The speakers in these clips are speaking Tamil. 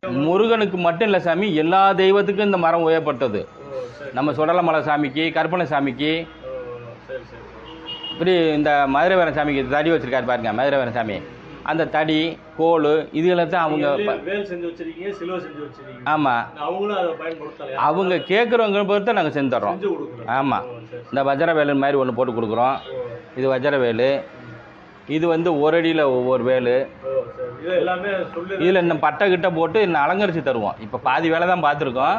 முருகனுக்கு மட்டும் இல்லை சாமி, எல்லா தெய்வத்துக்கும் இந்த மரம் உயர்பட்டது. நம்ம சுடலமலை சாமிக்கு, கற்பனை சாமிக்கு, இப்படி இந்த மதுரை வீரன் சாமிக்கு தடி வச்சிருக்காரு பாருங்க. மதுரை வீரன் சாமி அந்த தடி கோல் இதுகளை தான் அவங்க ஆமாம் அவங்க கேட்குறவங்க பொறுத்த நாங்கள் செஞ்சு தர்றோம். ஆமாம், இந்த வஜ்ர வேலு மாதிரி ஒன்று போட்டு கொடுக்குறோம். இது வஜ்ர வேலு. இது வந்து ஒரு அடியில் ஒவ்வொரு வேலு. இதில் இன்னும் பட்டை கிட்ட போட்டு இன்னும் அலங்கரித்து தருவோம். இப்போ பாதி வேலை தான் பார்த்துருக்கோம்,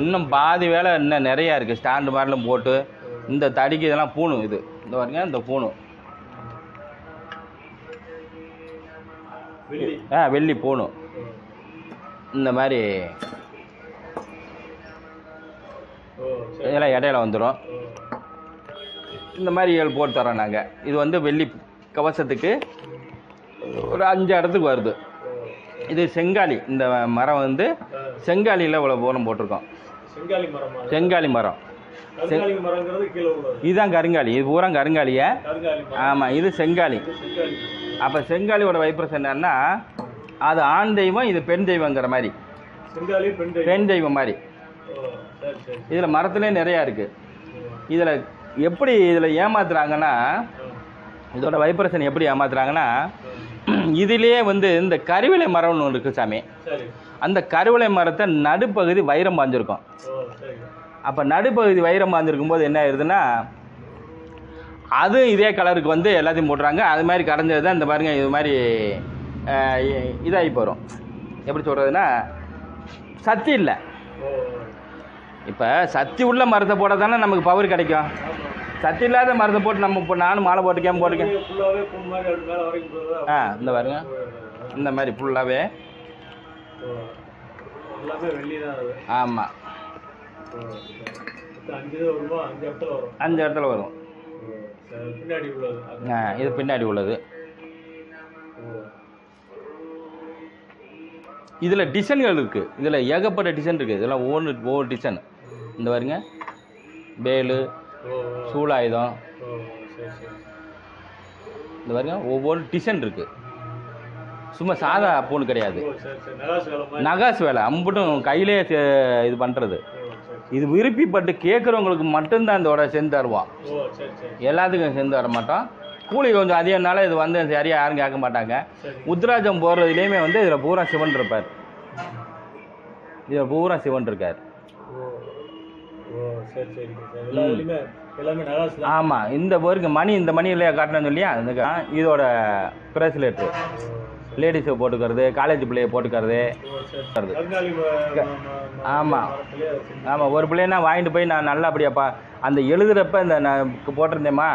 இன்னும் பாதி வேலை இன்னும் நிறையா இருக்குது. ஸ்டாண்டு மாதிரிலாம் போட்டு இந்த தடிக்கு இதெல்லாம் பூணும். இது இந்த பாருங்க, இந்த பூணும் வெள்ளி பூணும். இந்த மாதிரி இதெல்லாம் இடையில வந்துடும். இந்த மாதிரி போட்டு தரோம் நாங்கள். இது வந்து வெள்ளி கவசத்துக்கு ஒரு 5 இடத்துக்கு வருது. இது செங்காலி. இந்த மரம் வந்து செங்காலியில் இவ்வளோ பூரம் போட்டிருக்கோம். செங்காலி மரம். இதுதான் கருங்காலி. இது பூரா கருங்காலிய. ஆமாம், இது செங்காலி. அப்போ செங்காலியோட வைப்ரேஷன் என்னன்னா, அது ஆண் தெய்வம், இது பெண் தெய்வங்கிற மாதிரி. பெண் தெய்வம் மாதிரி. இதில் மரத்துலேயே நிறையா இருக்குது. இதில் எப்படி இதில் ஏமாத்துறாங்கன்னா, இதோட வைப்ரேஷன் எப்படி ஏமாத்துறாங்கன்னா, இதிலேயே வந்து இந்த கருவிலை மரம்னு ஒன்று இருக்குது சாமி. அந்த கருவிலை மரத்தை நடுப்பகுதி வைரம் பாஞ்சிருக்கும். அப்போ நடுப்பகுதி வைரம் பாஞ்சிருக்கும் போது என்ன ஆயிடுதுன்னா, அது இதே கலருக்கு வந்து எல்லாத்தையும் போடுறாங்க. அது மாதிரி கடைஞ்சது தான் இந்த பாருங்க. இது மாதிரி இதாகி போகிறோம். எப்படி சொல்கிறதுனா, சக்தி இல்லை. இப்போ சக்தி உள்ள மரத்தை போட தானே நமக்கு பவர் கிடைக்கும். சக்தி இல்லாத மரத்தை போட்டு நம்ம இப்போ நானும் மாலை போட்டுக்கேன். இந்த பாருங்க, இந்த மாதிரி ஃபுல்லாகவே. ஆமாம், 5 இடத்துல வரும். இது பின்னாடி உள்ளது. இதில் டிசைன்கள் இருக்குது. இதில் ஏகப்பட்ட டிசைன் இருக்குது. இதெல்லாம் ஒவ்வொரு டிசைன். இந்த பாருங்க, வேலு, சூலாயுதம். இந்த பாருங்க, ஒவ்வொரு டிசைன் இருக்குது. சும்மா சாதா பூன்னு கிடையாது. நகாசு வேலை அம்பட்டும் கையிலே இது பண்ணுறது. இது விருப்பிப்பட்டு கேட்குறவங்களுக்கு மட்டும்தான் இதோட செஞ்சு தருவோம். எல்லாத்துக்கும் செஞ்சு தர மாட்டோம். கூலி கொஞ்சம் அதிகம்னால இது வந்து சரியாக யாரும் கேட்க மாட்டாங்க. உத்ராஜம் போடுறதுலேயுமே வந்து இதில் பூரா சிவன் இருப்பார். இதில் பூரா சிவன் இருக்கார். ஆமாம், இந்த பேருக்கு மணி, இந்த மணி இல்லையா காட்டணும்னு சொல்லியா, இதோட பிரேஸ்லெட்டு லேடிஸை போட்டுக்கிறது, காலேஜ் பிள்ளையை போட்டுக்கிறது. ஆமாம் ஆமாம், ஒரு பிள்ளைன்னா வாங்கிட்டு போய் நான் நல்லபடியாப்பா அந்த எழுதுறப்ப இந்த நான் போட்டிருந்தேம்மா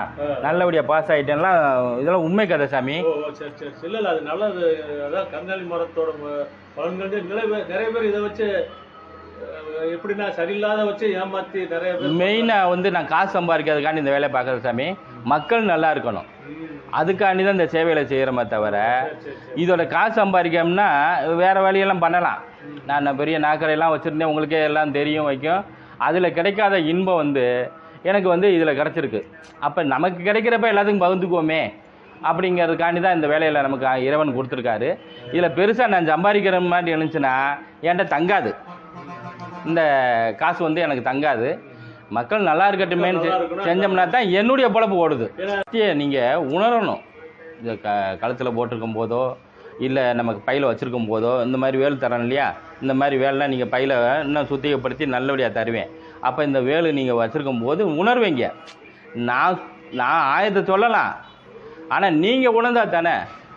நல்லபடியாக பாஸ் ஆகிட்டேன்லாம். இதெல்லாம் உண்மை கதை சாமி. இல்லை அது நல்லது. அதான் கங்காளி மரத்தோட பலன்கள் நிறைய பேர் இதை வச்சு எப்படின்னா சரியில்லாத வச்சு ஏமாற்றி நிறைய பேர். மெயினாக வந்து நான் காசு சம்பாதிக்கிறதுக்காண்டி இந்த வேலையை பார்க்குறது சாமி. மக்கள் நல்லா இருக்கணும், அதுக்காண்டி தான் இந்த சேவையில் செய்கிறோமே தவிர, இதோட காசு சம்பாதிக்கணும்னா வேறு வேலையெல்லாம் பண்ணலாம். நான் பெரிய நாக்கரையெல்லாம் வச்சுருந்தேன், உங்களுக்கே எல்லாம் தெரியும் வைக்கும். அதில் கிடைக்காத இன்பம் வந்து எனக்கு வந்து இதில் கிடச்சிருக்கு. அப்போ நமக்கு கிடைக்கிறப்ப எல்லாத்துக்கும் பகிர்ந்துக்குவோமே அப்படிங்கிறதுக்காண்டி தான் இந்த வேலையில் நமக்கு இறைவன் கொடுத்துருக்காரு. இதில் பெருசாக நான் சம்பாதிக்கிற மாதிரி இருந்துச்சுன்னா என்கிட்ட தங்காது. இந்த காசு வந்து எனக்கு தங்காது. மக்கள் நல்லா இருக்கட்டுமேன்னு செஞ்சோம்னா தான் என்னுடைய பொழப்பு ஓடுது. நீங்கள் உணரணும். இந்த கழுத்தில் போட்டிருக்கும் போதோ இல்லை நமக்கு பையில் வச்சுருக்கும் போதோ இந்த மாதிரி வேலு தரேன் இல்லையா, இந்த மாதிரி வேலைலாம் நீங்கள் பையில் இன்னும் சுத்திகப்படுத்தி நல்லபடியாக தருவேன். அப்போ இந்த வேலு நீங்கள் வச்சுருக்கும் போது உணர்வீங்க. நான் ஆயத்தை சொல்லலாம், ஆனால் நீங்கள் உணர்ந்தா தானே.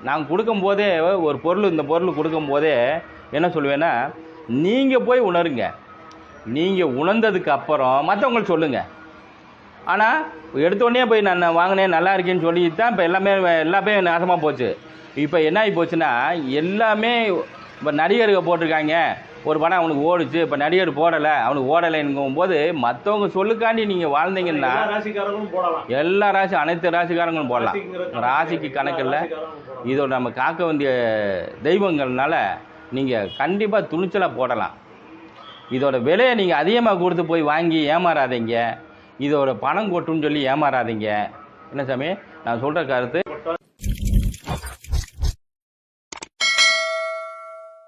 நான் கொடுக்கும்போதே ஒரு பொருள், இந்த பொருள் கொடுக்கும்போதே என்ன சொல்லுவேன்னா, நீங்கள் போய் உணருங்க. நீங்கள் உணர்ந்ததுக்கு அப்புறம் மற்றவங்களுக்கு சொல்லுங்கள். ஆனால் எடுத்தோடனே போய் நான் வாங்கினேன் நல்லா இருக்கேன்னு சொல்லி தான் இப்போ எல்லாமே நாசமாக போச்சு. இப்போ என்ன ஆகி போச்சுன்னா, எல்லாமே இப்போ நடிகர்கள் போட்டிருக்காங்க ஒரு படம், அவனுக்கு ஓடிச்சு. இப்போ நடிகர் போடலை, அவனுக்கு ஓடலைங்கும் போது மற்றவங்க சொல்லுக்காண்டி நீங்கள் வாழ்ந்தீங்கன்னா எல்லா ராசி, அனைத்து ராசிக்காரங்களும் போடலாம். ராசிக்கு கணக்கில் இதோட நம்ம காக்க வேண்டிய தெய்வங்கள்னால நீங்கள் கண்டிப்பாக துணிச்சலாக போடலாம். இதோட விலையை நீங்கள் அதிகமாக கொடுத்து போய் வாங்கி ஏமாறாதீங்க. இதோட பணம் கொட்டுன்னு சொல்லி ஏமாறாதீங்க. என்ன சாமி நான் சொல்கிற கருத்து?